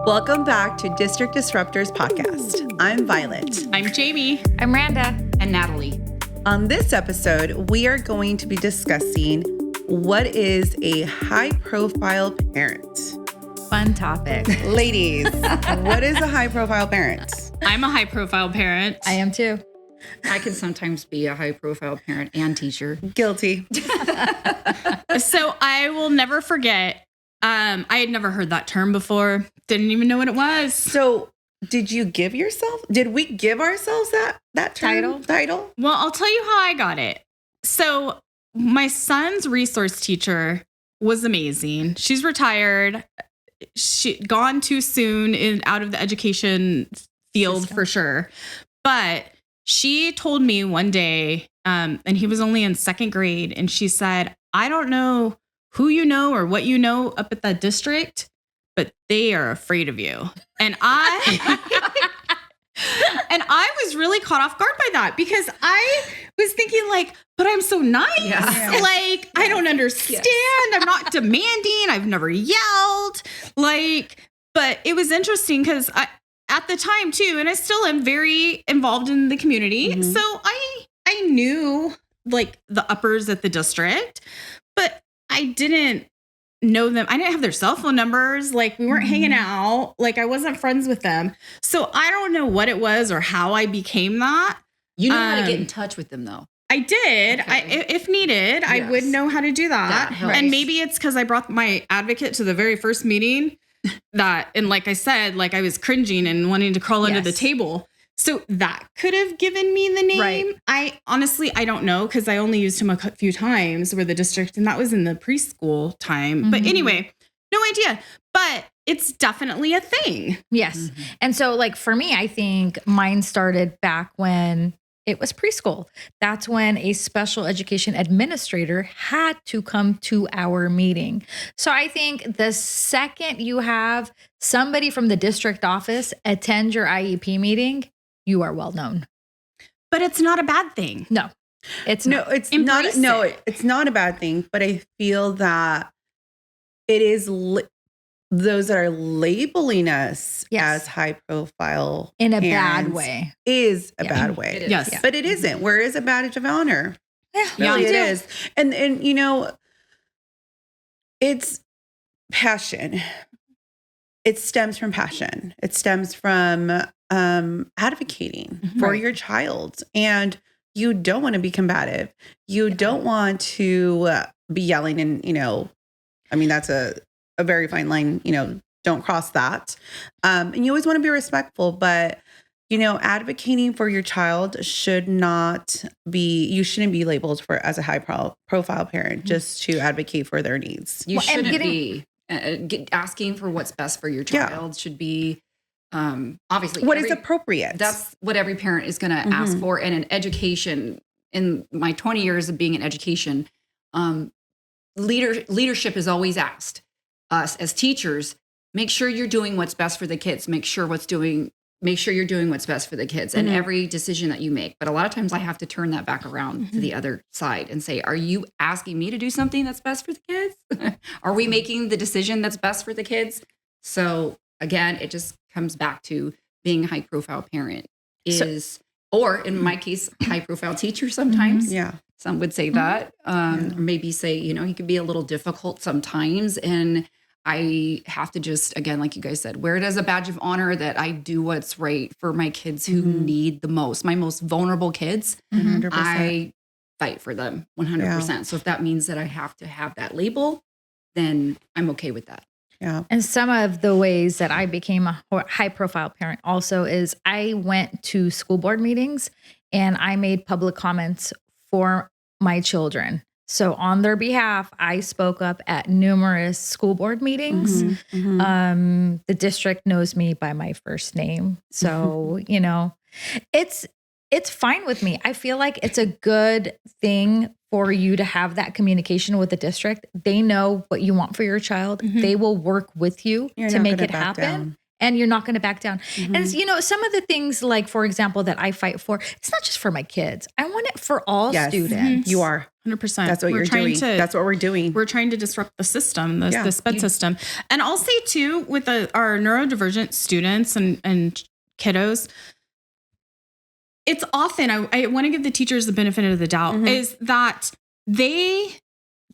Welcome back to District Disruptors Podcast. I'm Violet. I'm Jamie. I'm Randa. And Natalie. On this episode, we are going to be discussing what is a high-profile parent. Fun topic. Ladies, what is a high-profile parent? I'm a high-profile parent. I am too. I can sometimes be a high-profile parent and teacher. Guilty. So I will never forget. I had never heard that term before. Didn't even know what it was. So did we give ourselves that term? Title? Well, I'll tell you how I got it. So my son's resource teacher was amazing. She's retired. She gone too soon out of the education field for sure. But she told me one day, and he was only in second grade, and she said, I don't know who you know or what you know up at that district, but they are afraid of you. And I was really caught off guard by that because I was thinking like, but I'm so nice. Yeah. Like, I don't understand. Yes. I'm not demanding. I've never yelled. But it was interesting because at the time too, and I still am very involved in the community. Mm-hmm. So I knew like the uppers at the district, but I didn't know them. I didn't have their cell phone numbers. Like we weren't hanging out. Like I wasn't friends with them. So I don't know what it was or how I became that. You know how to get in touch with them though. I did. Okay. If needed, yes. I would know how to do that. And maybe it's because I brought my advocate to the very first meeting and like I said, like I was cringing and wanting to crawl under the table. So that could have given me the name. Right. I don't know because I only used him a few times with the district and that was in the preschool time. Mm-hmm. But anyway, no idea. But it's definitely a thing. Yes. Mm-hmm. And so like for me, I think mine started back when it was preschool. That's when a special education administrator had to come to our meeting. So I think the second you have somebody from the district office attend your IEP meeting, you are well known. But it's not a bad thing. No, it's not. It's not a bad thing. But I feel that it is those that are labeling us as high profile in a bad way is a bad way. Yes. Yeah. But it isn't. Where is a badge of honor? Yeah, really it is. And you know, it's passion. It stems from passion. It stems from advocating for your child. And you don't want to be combative. You don't want to be yelling and, you know, I mean, that's a very fine line, you know, don't cross that. And you always want to be respectful, but, you know, advocating for your child you shouldn't be labeled as a high profile parent just to advocate for their needs. You shouldn't be asking for what's best for your child should be obviously what is appropriate. That's what every parent is going to ask for. And in education, in my 20 years of being in education, leadership is always asked us as teachers, make sure you're doing what's best for the kids. Make sure you're doing what's best for the kids and every decision that you make. But a lot of times I have to turn that back around to the other side and say, are you asking me to do something that's best for the kids? Are we making the decision that's best for the kids? So again, it just comes back to being a high profile parent or in my case, high profile teacher sometimes. Yeah. Some would say that, or maybe say, you know, he could be a little difficult sometimes. And I have to just, again, like you guys said, wear it as a badge of honor that I do what's right for my kids who need the most, my most vulnerable kids. 100%. I fight for them 100%. Yeah. So if that means that I have to have that label, then I'm okay with that. Yeah. And some of the ways that I became a high profile parent also is I went to school board meetings and I made public comments for my children. So on their behalf, I spoke up at numerous school board meetings. The district knows me by my first name. So, you know, it's fine with me. I feel like it's a good thing for you to have that communication with the district. They know what you want for your child. They will work with you to make it happen. and you're not going to back down. And some of the things, like, for example, that I fight for, it's not just for my kids. I want it for all students. You are. 100%. That's what you're doing. That's what we're doing. We're trying to disrupt the system, the SPED system. And I'll say too, with our neurodivergent students and kiddos, it's often, I want to give the teachers the benefit of the doubt, is that they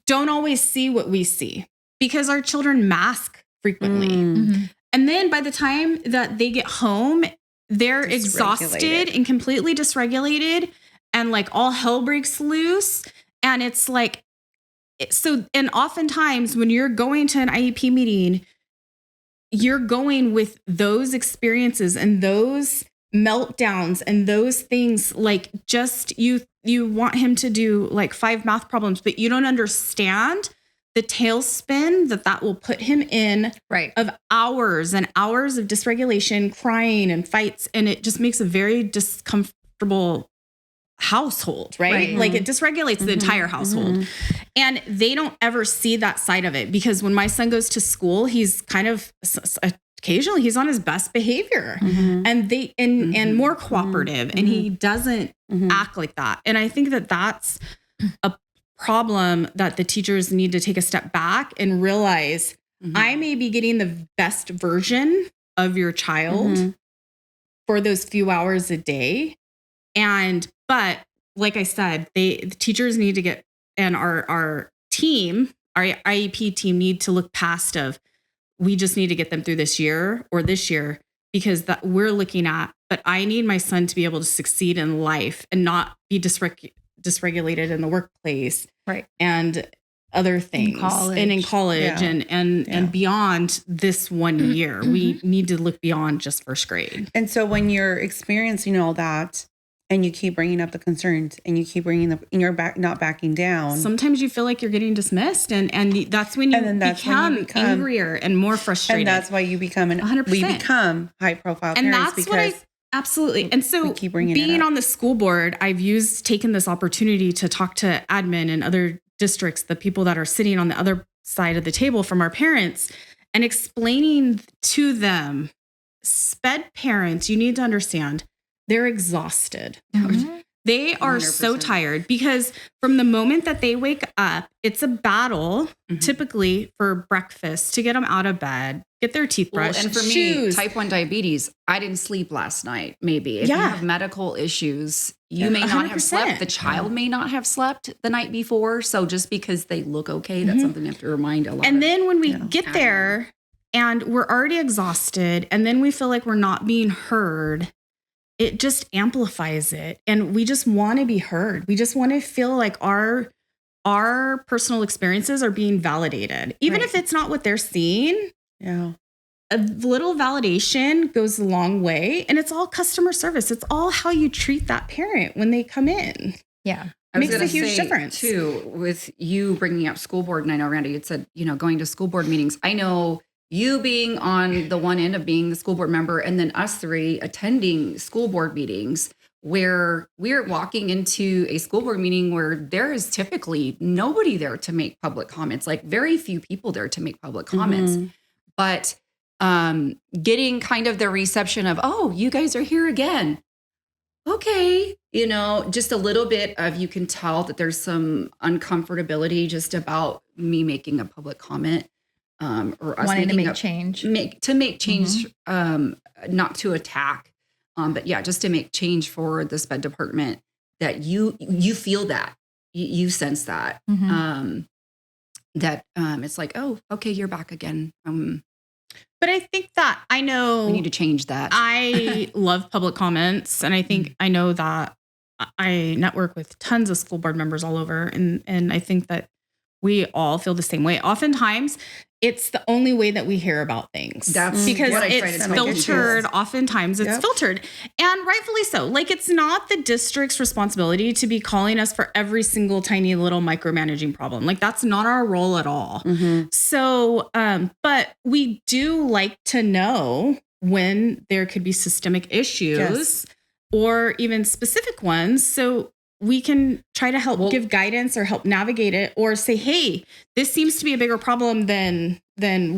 don't always see what we see because our children mask frequently. And then by the time that they get home, they're exhausted and completely dysregulated, and like all hell breaks loose. And it's like, and oftentimes when you're going to an IEP meeting, you're going with those experiences and those meltdowns and those things, like, just you want him to do like 5 math problems, but you don't understand the tailspin that will put him in, of hours and hours of dysregulation, crying and fights. And it just makes a very discomfortable household, right? Like, it dysregulates the entire household. And they don't ever see that side of it, because when my son goes to school, he's kind of occasionally he's on his best behavior and and more cooperative, and he doesn't act like that. And I think that that's a problem that the teachers need to take a step back and realize, I may be getting the best version of your child for those few hours a day. But like I said, the teachers need to get, and our team, our IEP team, need to look past of, we just need to get them through this year, because that we're looking at, but I need my son to be able to succeed in life and not be dysregulated in the workplace, and other things, in college and beyond this 1 year. We need to look beyond just first grade. And so when you're experiencing all that, and you keep bringing up the concerns, and you keep bringing and you're not backing down, sometimes you feel like you're getting dismissed, and that's when you become angrier and more frustrated. And that's why you become 100%. We become high profile parents, and that's what absolutely. And so being on the school board, I've taken this opportunity to talk to admin and other districts, the people that are sitting on the other side of the table from our parents, and explaining to them, SPED parents, you need to understand, they're exhausted. They are 100%. So tired, because from the moment that they wake up, it's a battle, typically for breakfast, to get them out of bed, get their teeth brushed. And for me, type 1 diabetes, I didn't sleep last night. Maybe if you have medical issues, you may not 100%. Have slept. The child may not have slept the night before. So just because they look okay, that's something you have to remind a lot. And then when we get there and we're already exhausted, and then we feel like we're not being heard, it just amplifies it. And we just want to be heard. We just want to feel like our personal experiences are being validated, even if it's not what they're seeing. A little validation goes a long way, and it's all customer service. It's all how you treat that parent when they come in. It makes a huge difference too. With you bringing up school board, and I know Randy had said, going to school board meetings. I know you being on the one end of being the school board member, and then us 3 attending school board meetings, where we're walking into a school board meeting where there is typically nobody there to make public comments, like very few people there to make public comments. But getting kind of the reception of, oh, you guys are here again. Okay. Just a little bit of, you can tell that there's some uncomfortability just about me making a public comment. Or us wanting to make change, not to attack, but just to make change for the SPED department, that you feel that, you sense that, it's like, oh, okay, you're back again. But I think that I know we need to change that. I love public comments, and I think I know that I network with tons of school board members all over, and I think that we all feel the same way. Oftentimes, it's the only way that we hear about things. That's because what it's filtered. Oftentimes it's filtered, and rightfully so. Like, it's not the district's responsibility to be calling us for every single tiny little micromanaging problem. Like, that's not our role at all. So, but we do like to know when there could be systemic issues or even specific ones. So we can try to help give guidance or help navigate it, or say, hey, this seems to be a bigger problem than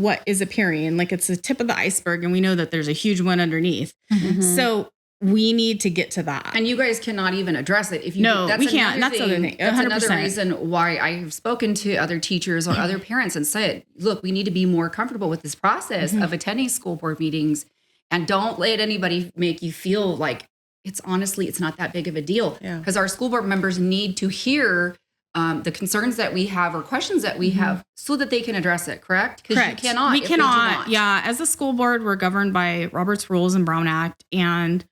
what is appearing. Like it's the tip of the iceberg, and we know that there's a huge one underneath. Mhm. So we need to get to that. And you guys cannot even address it if you. No, we can't. another That's the other thing. That's 100%. another reason why I have spoken to other teachers or other parents and said, look, we need to be more comfortable with this process of attending school board meetings, and don't let anybody make you feel like it's not that big of a deal. Yeah. Because our school board members need to hear the concerns that we have or questions that we have so that they can address it. Correct? Because you cannot. We if they do cannot. not. Yeah. As a school board, we're governed by Robert's Rules and Brown Act, and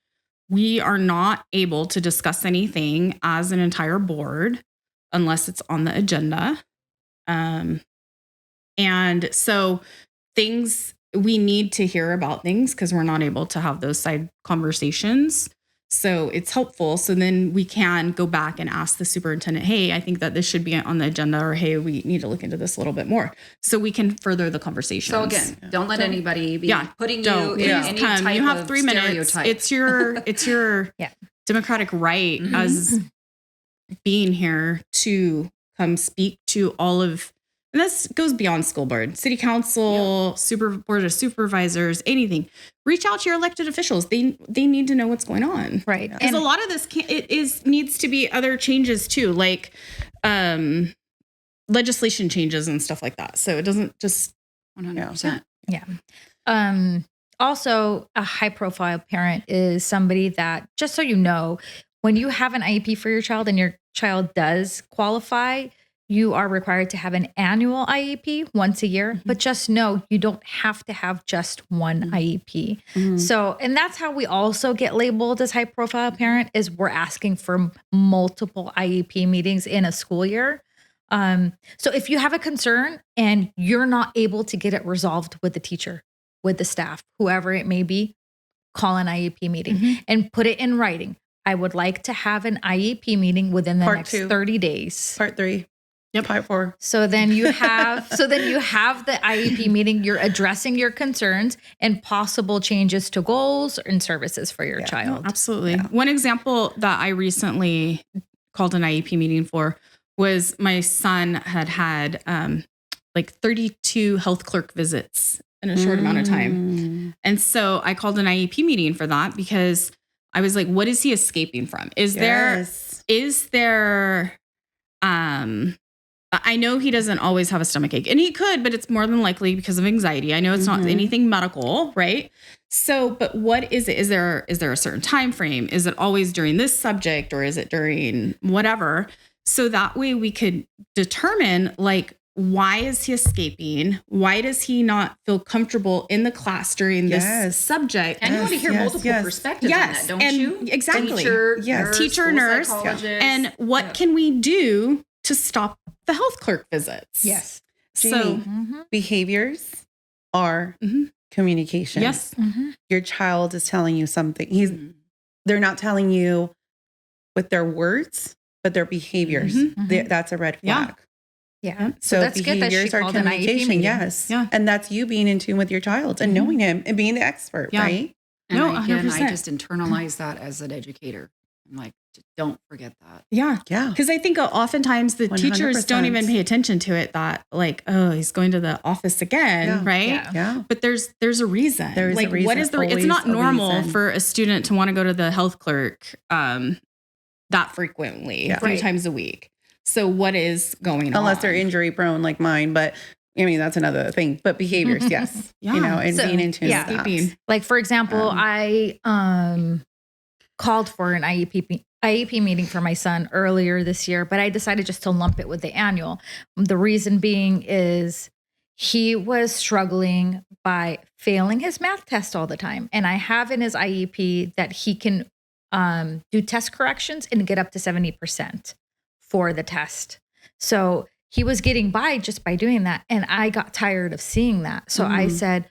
we are not able to discuss anything as an entire board unless it's on the agenda. And so we need to hear about things because we're not able to have those side conversations. So it's helpful. So then we can go back and ask the superintendent, hey, I think that this should be on the agenda, or hey, we need to look into this a little bit more. So we can further the conversation. So again, don't let anybody be putting you in any come. type You have of 3 minutes. stereotype. It's your democratic right as being here to come speak to all of, and this goes beyond school board, city council, board of supervisors, anything. Reach out to your elected officials. They need to know what's going on. Right. Because a lot of this needs to be other changes too, like legislation changes and stuff like that. So it doesn't just 100%. Yeah. Also, a high profile parent is somebody that, just so you know, when you have an IEP for your child and your child does qualify, you are required to have an annual IEP once a year, but just know you don't have to have just one IEP. So, and that's how we also get labeled as high profile parent, is we're asking for multiple IEP meetings in a school year. So if you have a concern and you're not able to get it resolved with the teacher, with the staff, whoever it may be, call an IEP meeting and put it in writing. I would like to have an IEP meeting within the next 30 days. Part 3. Yep. Part 4. So then you have the IEP meeting, you're addressing your concerns and possible changes to goals and services for your child. Absolutely. One example that I recently called an IEP meeting for was my son had like 32 health clerk visits in a short amount of time. And so I called an IEP meeting for that because I was like, what is he escaping from? Is there I know he doesn't always have a stomach ache, and he could, but it's more than likely because of anxiety. I know it's not anything medical, right? So, but what is it? Is there a certain time frame? Is it always during this subject, or is it during whatever? So that way we could determine, like, why is he escaping? Why does he not feel comfortable in the class during this subject? And you want to hear multiple perspectives on that, don't you? Exactly. Teacher, nurse, and what can we do to stop the health clerk visits? Yes. Jamie, behaviors are communication. Yes. Your child is telling you something. They're not telling you with their words, but their behaviors. That's a red flag. Yeah. So that's good that she behaviors are called an IEP communication. meeting. Yes. Yeah. And that's you being in tune with your child and knowing him and being the expert, right? And No, again, 100%. I just internalize that as an educator. I'm like, don't forget that. Yeah. Yeah. Because I think oftentimes the teachers don't even pay attention to it, that like, oh, he's going to the office again, right? Yeah. But there's a reason. There is a like, reason. what is the? It's Always not a normal reason. for a student to want to go to the health clerk that frequently, 3 times a week. So what is going on? Unless they're injury prone like mine, but I mean, that's another thing. But behaviors, yes. Yeah. You know, and So, being in tune yeah. with that. Like, for example, I called for an IEP meeting for my son earlier this year, but I decided just to lump it with the annual. The reason being is he was struggling by failing his math test all the time. And I have in his IEP that he can do test corrections and get up to 70% for the test. So he was getting by just by doing that. And I got tired of seeing that. So I said,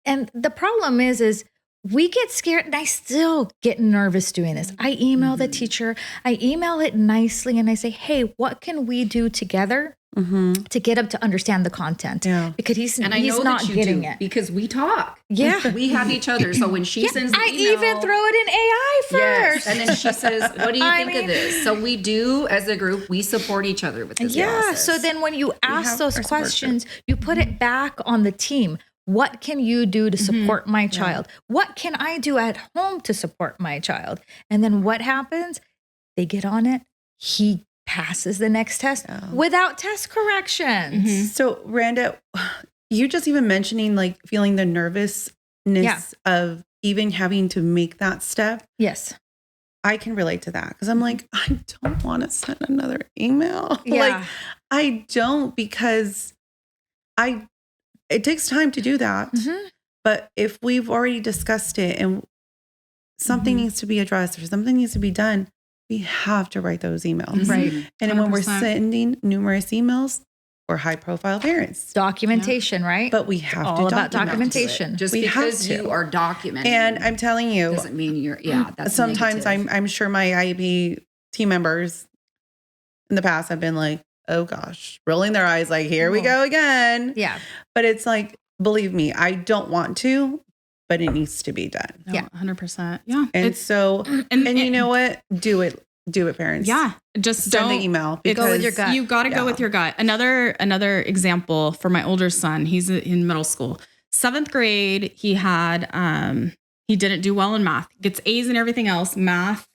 and the problem is we get scared, and I still get nervous doing this. I email the teacher, I email it nicely, and I say, hey, what can we do together to get him to understand the content? Yeah. Because he's And I know not that you getting do it. because we talk. Yeah. We have each other. So when she sends the I email, even throw it in AI first. yes, and then she says, what do you I think mean- of this? So we do, as a group, we support each other with this Yeah. process. So then when you ask have those our support questions, you put it back on the team. What can you do to support my child? What can I do at home to support my child? And then what happens? They get on it. He passes the next test without test corrections. So, Randa, you just even mentioning like feeling the nervousness of even having to make that step. Yes. I can relate to that because I'm like, I don't want to send another email. Yeah. Like, I don't because it takes time to do that. But if we've already discussed it and something needs to be addressed or something needs to be done, we have to write those emails. Right. And when we're 100%. sending numerous emails, we're high profile parents. Documentation, right? But we have all to about document. documentation. Just We have because to. you are documenting. And I'm telling you, doesn't mean you're, that's sometimes negative. I'm sure my IEP team members in the past have been like, oh gosh, rolling their eyes like, here we go again. Yeah. But it's like, believe me, I don't want to, but it needs to be done. No, Yeah. 100%. Yeah. And so, and you know what? Do it, parents. Yeah. Just Send don't the email Go with because your gut. You got to Yeah. go with your gut. Another example for my older son. He's in middle school, 7th grade. He had he didn't do well in math. Gets A's and everything else. Math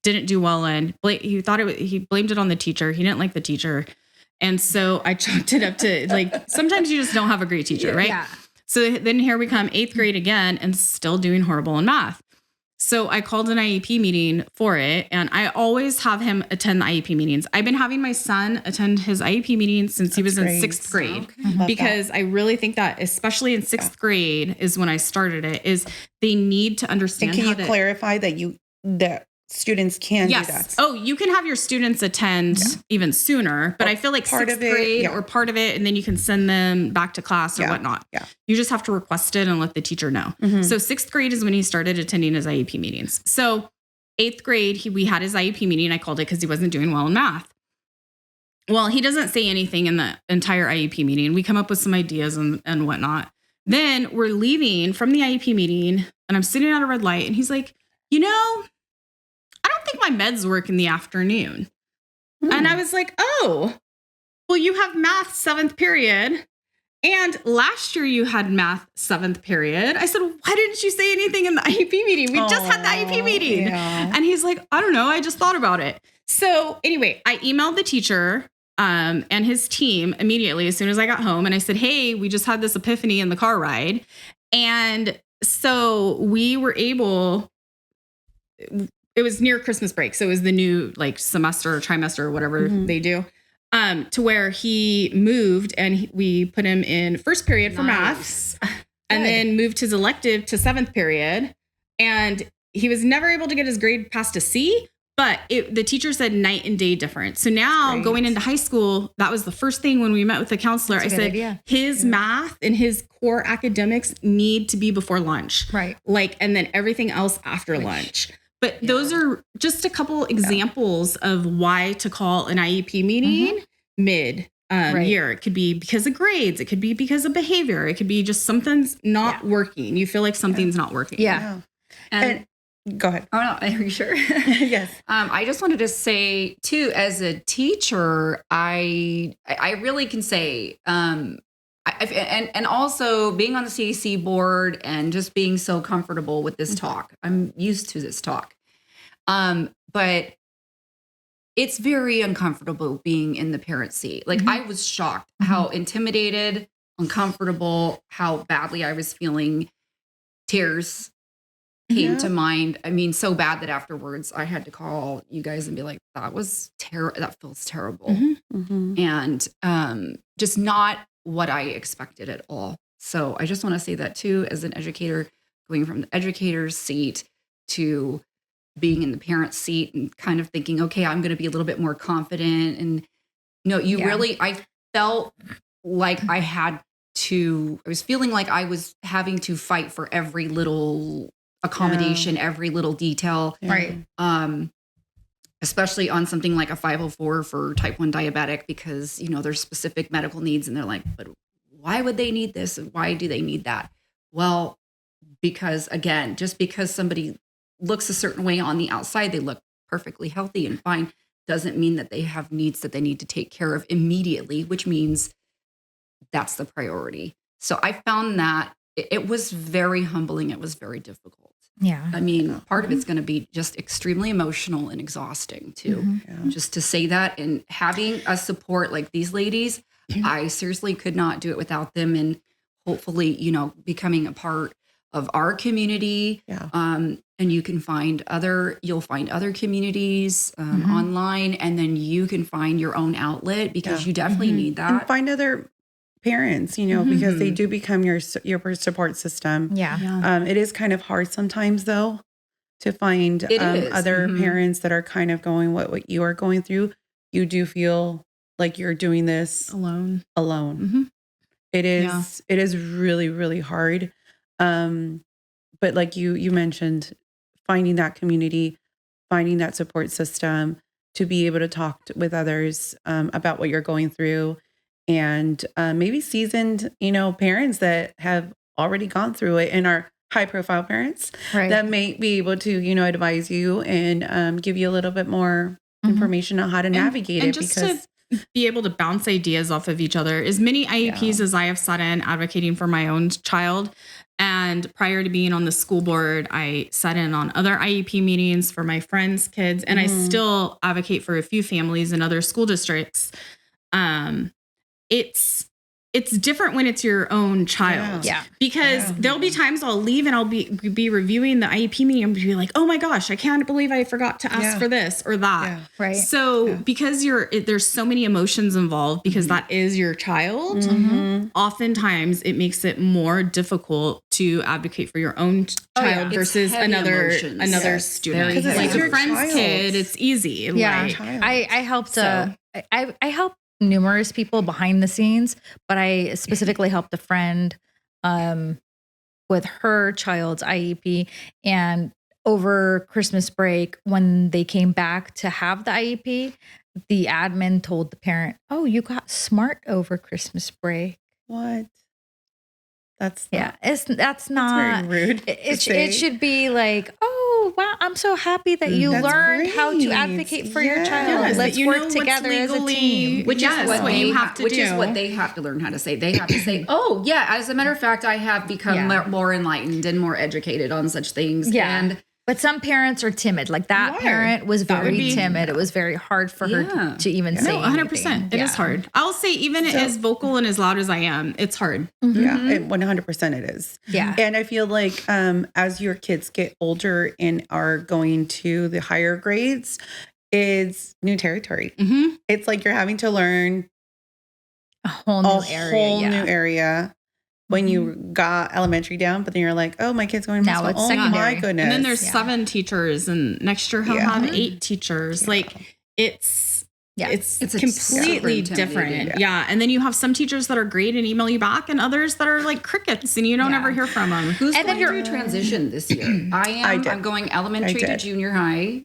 didn't do well in. He thought he blamed it on the teacher. He didn't like the teacher, and so I chalked it up to like sometimes you just don't have a great teacher, right? Yeah. So then here we come 8th grade again and still doing horrible in math. So I called an IEP meeting for it, and I always have him attend the IEP meetings. I've been having my son attend his IEP meetings since he was in great. 6th grade Love because I really think that, especially in 6th grade, is when I started it. Is they need to And understand can how you to clarify that students can do that? Yes. Oh, you can have your students attend even sooner, but I feel like part 6th of it, grade or part of it, and then you can send them back to class or Yeah. whatnot. Yeah. You just have to request it and let the teacher know. So 6th grade is when he started attending his IEP meetings. So 8th grade, we had his IEP meeting. I called it because he wasn't doing well in math. Well, he doesn't say anything in the entire IEP meeting. We come up with some ideas and whatnot. Then we're leaving from the IEP meeting, and I'm sitting at a red light, and he's like, I don't think my meds work in the afternoon. And I was like, oh, well, you have math 7th period. And last year you had math 7th period. I said, why didn't you say anything in the IEP meeting? We just had the IEP meeting. Yeah. And he's like, I don't know. I just thought about it. So anyway, I emailed the teacher and his team immediately as soon as I got home. And I said, hey, we just had this epiphany in the car ride. And so we were able, it was near Christmas break. So it was the new like semester or trimester or whatever they do, to where he moved and we put him in 1st period for math and then moved his elective to 7th period. And he was never able to get his grade past a C, but the teacher said night and day difference. So now Great. going into high school, that was the first thing when we met with the counselor. That's a I good said, idea. his math and his core academics need to be before lunch. Right. Like, and then everything else after lunch. But those are just a couple examples of why to call an IEP meeting mid year. It could be because of grades. It could be because of behavior. It could be just something's not working. You feel like something's not working. Yeah. And Go ahead. oh no, are you sure? Yes. I just wanted to say too, as a teacher, I really can say, and also being on the CAC board and just being so comfortable with this talk, I'm used to this talk, but it's very uncomfortable being in the parent seat. Like I was shocked how intimidated, uncomfortable, how badly I was feeling. Tears came to mind. I mean, so bad that afterwards I had to call you guys and be like, that was terrible. That feels terrible. And just not what I expected at all. So I just want to say that too, as an educator, going from the educator's seat to being in the parent seat and kind of thinking, okay, I'm going to be a little bit more confident. And no, you really, I felt like I had I was feeling like I was having to fight for every little accommodation, every little detail. Right. Especially on something like a 504 for type 1 diabetic, because, there's specific medical needs and they're like, but why would they need this? And why do they need that? Well, because again, just because somebody looks a certain way on the outside, they look perfectly healthy and fine, doesn't mean that they have needs that they need to take care of immediately, which means that's the priority. So I found that it was very humbling. It was very difficult. Yeah. I mean, part of it's going to be just extremely emotional and exhausting too. Mm-hmm. Just to say that, and having a support like these ladies, I seriously could not do it without them. And hopefully, becoming a part of our community. Yeah. And you'll find other communities online, and then you can find your own outlet, because you definitely need that. And find other parents, because they do become your support system. Yeah. It is kind of hard sometimes, though, to find It is. other parents that are kind of going what you are going through. You do feel like you're doing this Alone. alone. It is. It is really, really hard. But like you mentioned, finding that community, finding that support system to be able to talk with others about what you're going through, and maybe seasoned, parents that have already gone through it and are high profile parents Right. that may be able to, advise you and give you a little bit more information on how to navigate and it. just Because to be able to bounce ideas off of each other. As many IEPs as I have sat in advocating for my own child, and prior to being on the school board, I sat in on other IEP meetings for my friends' kids, and I still advocate for a few families in other school districts. It's different when it's your own child. Yeah. Because there'll be times I'll leave and I'll be reviewing the IEP meeting and be like, oh my gosh, I can't believe I forgot to ask for this or that. Yeah. Right. So because there's so many emotions involved, because that is your child, oftentimes it makes it more difficult to advocate for your own child It's versus heavy another emotions. Yes. student. Very heavy. Like It's a your friend's child. kid, it's easy. Yeah. Like, I helped I helped numerous people behind the scenes, but I specifically helped a friend with her child's IEP. And over Christmas break, when they came back to have the IEP, the admin told the parent, "Oh, you got smart over Christmas break." what? That's That's not very rude. It should be like, "Oh, wow, I'm so happy that you That's learned how to great. advocate for your Yes. child. Yes, Let's that you work know what's together as a legally- team." Which Yes, is what what they you have to which is do. what they have to learn how to say. They have to say, "Oh, yeah, as a matter of fact, I have become Yeah. more enlightened and more educated on such things." Yeah. And But some parents are timid. Like that You are. parent was That would very be- timid. It was very hard for her Yeah. to even say No, 100%. anything. It is hard. I'll say, even So- as vocal and as loud as I am, it's hard. Yeah, 100% it is. Yeah. And I feel like as your kids get older and are going to the higher grades, it's new territory. Mm-hmm. It's like you're having to learn A whole new a area. whole yeah. new area when you got elementary down, but then you're like, oh, my kid's going to Now middle it's school. Oh my secondary. goodness. And then there's Yeah. 7 teachers, and next year he'll Yeah. have 8 teachers. Like it's Yeah. it's It's completely super different. intimidating. Yeah. And then you have some teachers that are great and email you back, and others that are like crickets, and you don't Yeah. ever hear from them. who's And then going through transition this year? I am. I did. I'm going elementary to did. junior high.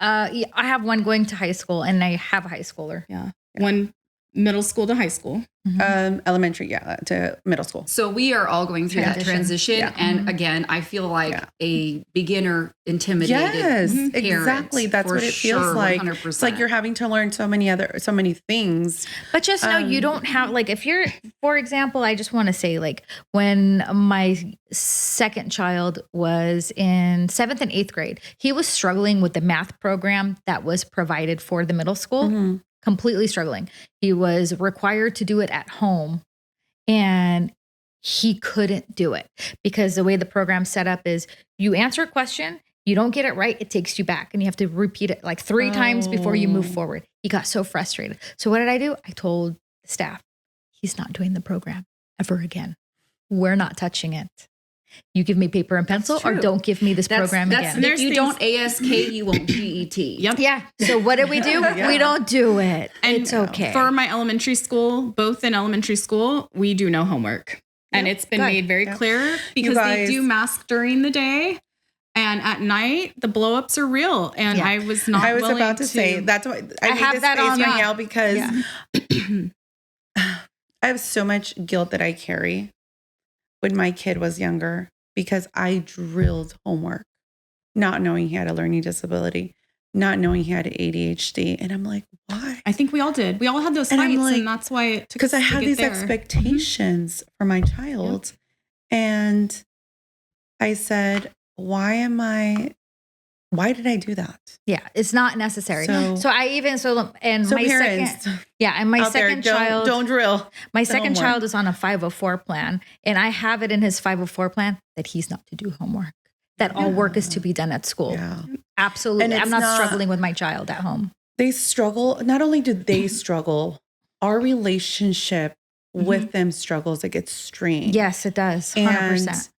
Yeah, I have one going to high school, and I have a high schooler. Yeah. One middle school to high school. Elementary, to middle school. So we are all going through that transition. Yeah. And again, I feel like Yeah. a beginner intimidated. Yes, parent, exactly. That's for what it feels sure, like. 100%. It's like you're having to learn so many things. But just know you don't have, like, if you're, for example, I just want to say, like, when my second child was in 7th and 8th grade, he was struggling with the math program that was provided for the middle school. Completely struggling. He was required to do it at home, and he couldn't do it because the way the program's set up is you answer a question, you don't get it right, it takes you back, and you have to repeat it like 3 times before you move forward. He got so frustrated. So what did I do? I told the staff, he's not doing the program ever again. We're not touching it. You give me paper and pencil or true. don't give me this program that's, again. If you don't ASK, you won't GET. Yep. Yeah. So what do? Yeah. We don't do it. And It's okay. For my elementary school, both in elementary school, we do no homework. And it's been Good. made very Yep. clear because they guys- do mask during the day. And at night, the blowups are real. And Yeah. I was not I was willing about to say that's why I I need have this that space on- right yeah. now because Yeah. I have so much guilt that I carry when my kid was younger because I drilled homework, not knowing he had a learning disability, not knowing he had ADHD. And I'm like, why? I think we all did. We all had those And I'm fights. like- And that's why it took Because I us to had get these there. expectations for my child. And I said, why did I do that? Yeah, it's not necessary. So- So I even and So my parents second and my out there, second child don't drill. my the second homework. child is on a 504 plan, and I have it in his 504 plan that he's not to do homework. That all work is to be done at school. Yeah. Absolutely. And I'm it's not not- struggling with my child at home. They struggle. Not only do they struggle, our relationship with them struggles. It gets strained. Yes, it does. 100%.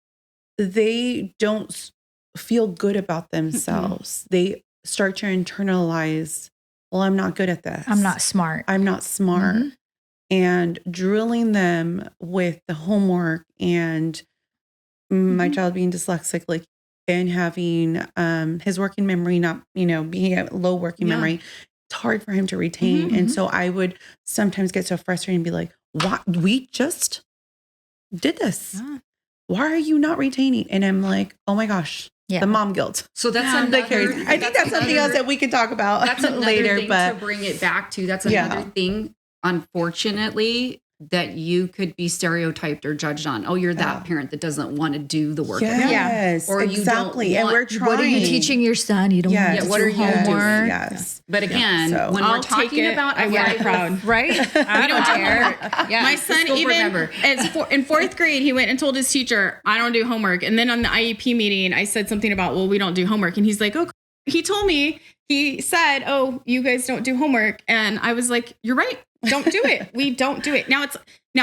And they don't feel good about themselves. They start to internalize, well, I'm not good at this. I'm not smart. I'm not smart. Mhm. And drilling them with the homework and my child being dyslexic, like, and having his working memory not, being at low working Yeah. memory, it's hard for him to retain. Mhm, And mhm. so I would sometimes get so frustrated and be like, what? We just did this. Yeah. Why are you not retaining? And I'm like, oh my gosh, Yeah. the mom guilt. So that's Yeah. That carries. another. I think that's something else that we can talk about That's another later. thing But to bring it back to. That's Yeah. another thing, unfortunately, that you could be stereotyped or judged on. Oh, you're that Yeah. parent that doesn't want to do the work. at home. yes, Or you don't exactly. And want- we're trying. What are you teaching your son? You don't Yes. want Yeah, to what do are you doing? homework. Yes. But again, so- when I'll we're take talking it. about I a wear it five- proud. Right? I don't care. Yeah. My son School board even member. in fourth grade, he went and told his teacher, I don't do homework. And then on the IEP meeting, I said something about, well, we don't do homework. And he's like, oh, he told me, he said, oh, you guys don't do homework. And I was like, you're right. Don't do it. We don't do it. Now,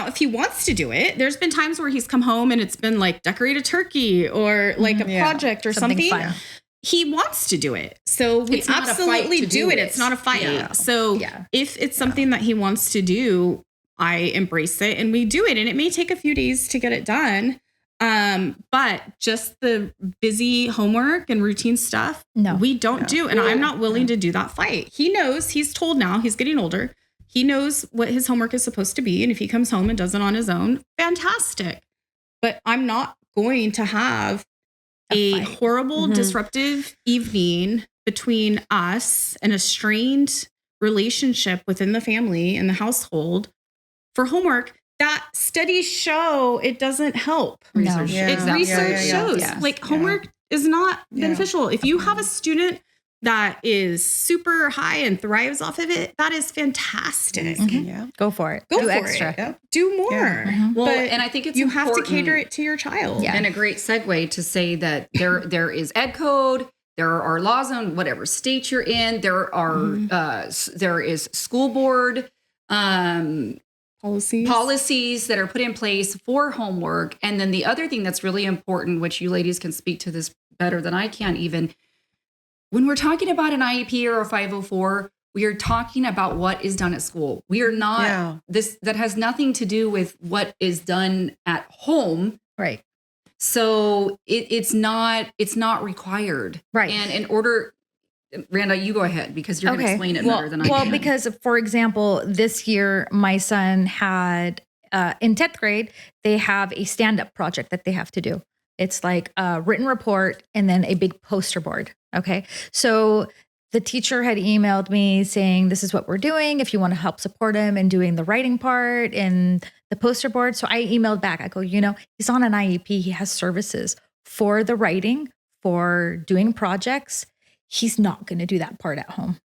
if he wants to do it, there's been times where he's come home and it's been like decorate a turkey or like a Yeah. project or Something something. fun. He wants to do it. So we It's not a fight absolutely to do do it. it. It's not a fight. Yeah. So Yeah. if it's something that he wants to do, I embrace it and we do it. And it may take a few days to get it done. But just the busy homework and routine stuff, No. we don't do. And I'm not willing to do that fight. He knows, he's told now, he's getting older. He knows what his homework is supposed to be. And if he comes home and does it on his own, fantastic. But I'm not going to have a fight. horrible, Mhm. disruptive evening between us and a strained relationship within the family and the household for homework. That studies show it doesn't help. No. Research. Yeah. It research shows Yeah. like homework is not Yeah. beneficial. If you have a student that is super high and thrives off of it, that is fantastic. Mhm. Yeah. Go for it. Go Do for extra. it. Yep. Do more. Yeah. Mhm. Well, But and I think it's you have to important. cater it to your child. Yeah. And a great segue to say that there is ed code, there are laws on whatever state you're in, there is school board policies that are put in place for homework. And then the other thing that's really important, which you ladies can speak to this better than I can even, when we're talking about an IEP or a 504, we are talking about what is done at school. We are not Yeah. that has nothing to do with what is done at home. Right. So it's not required. Right. And in order, Randa, you go ahead because you're going to explain it better than I well, can. because for example, this year my son had in 10th grade, they have a stand-up project that they have to do. It's like a written report and then a big poster board. Okay. So the teacher had emailed me saying, this is what we're doing. If you want to help support him in doing the writing part and the poster board. So I emailed back. I go, he's on an IEP. He has services for the writing, for doing projects. He's not going to do that part at home.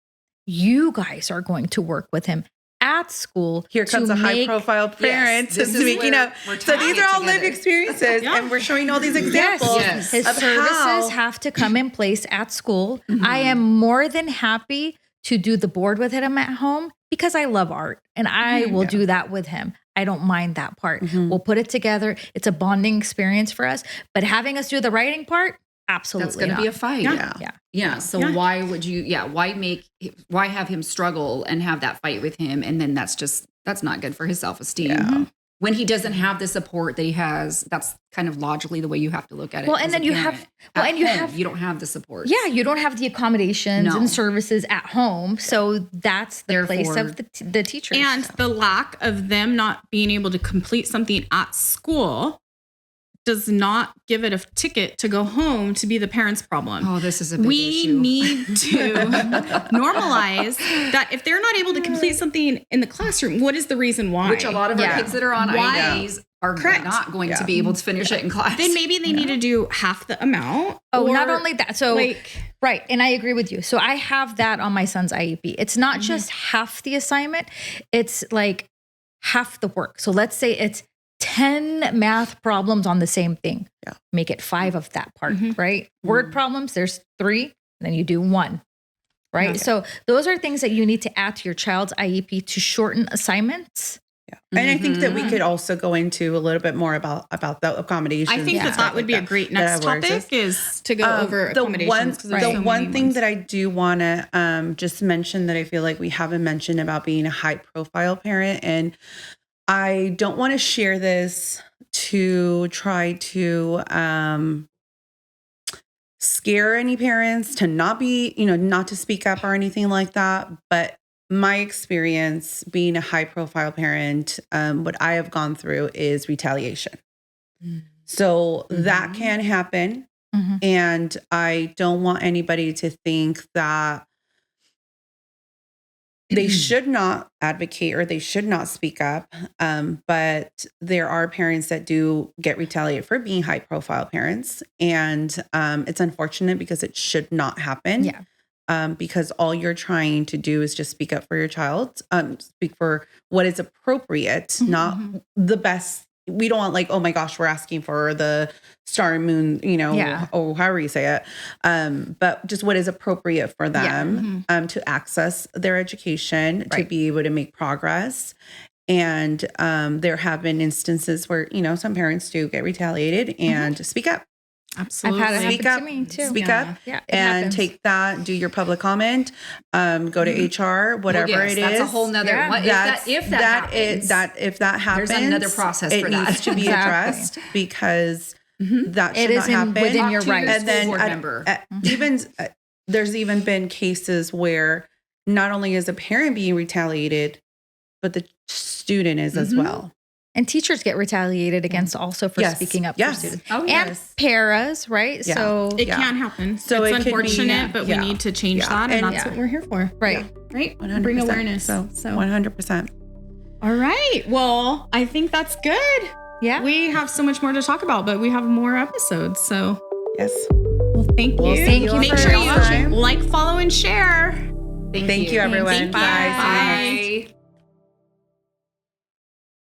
You guys are going to work with him at school. Here comes to a high make- profile parent this is speaking where up. we're So tying these it are all together. lived experiences, Yeah. and we're showing all these Yes, examples. Yes. his of services how- have to come in place at school. Mhm. I am more than happy to do the board with him at home because I love art and I will do that with him. I don't mind that part. We'll put it together. It's a bonding experience for us. But having us do the writing part, absolutely That's going to be a fight. Yeah. So why would you, why have him struggle and have that fight with him? And then that's not good for his self-esteem. Yeah. When he doesn't have the support that he has, that's kind of logically the way you have to look at it. Well, and then you have, you don't have the support. Yeah, you don't have the accommodations and services at home. So that's the place of the teachers. And the lack of them not being able to complete something at school does not give it a ticket to go home to be the parent's problem. Oh, this is a big We issue. need to normalize that if they're not able to complete something in the classroom, what is the reason why? Which a lot of our kids that are on IEPs are not going to be able to finish it in class. Then maybe they need to do half the amount. Oh, or, not only that. So, like, right. And I agree with you. So I have that on my son's IEP. It's not just half the assignment. It's like half the work. So let's say it's 10 math problems on the same thing. Yeah. Make it 5 of that part, right? Word problems, there's 3, then you do 1, right? Okay. So those are things that you need to add to your child's IEP to shorten assignments. Yeah. And I think that we could also go into a little bit more about the accommodations. I think that would be a great next topic is to go over accommodations. The one thing that I do want to just mention that I feel like we haven't mentioned about being a high profile parent, and I don't want to share this to try to scare any parents to not be, not to speak up or anything like that. But my experience being a high profile parent, what I have gone through is retaliation. So that can happen. And I don't want anybody to think that they should not advocate or they should not speak up. But there are parents that do get retaliated for being high profile parents. And it's unfortunate because it should not happen. Yeah. Because all you're trying to do is just speak up for your child, speak for what is appropriate, not the best. We don't want like, oh my gosh, we're asking for the star and moon, or however you say it. But just what is appropriate for them to access their education, to be able to make progress. And there have been instances where, some parents do get retaliated and speak up. Absolutely. I've had it Speak happen up, to me too. speak up, Yeah, it and happens. take that, do your public comment, go to HR, whatever it is. That's a whole nother. Yeah. If that happens, if that happens, there's another process it for that. needs to be Exactly. addressed because that should It not is happen. within your Talk to rights. your And then school board member. There's even been cases where not only is a parent being retaliated, but the student is as well. And teachers get retaliated against also for Yes. speaking up Yes. for students. Oh, And yes. paras, right? Yeah. So, It can happen. So it's it could be- unfortunate, but we yeah. need to change Yeah. that. And And- that's what we're here for. right. Right? 100%. Bring awareness. So So 100%. all right. Well, I think that's good. Yeah. We have so much more to talk about, but we have more episodes. So Yes. well, thank you. We'll see you Make for sure next you time. like, follow, and share. Thank you, everyone. Thank you. Bye. See you next Bye.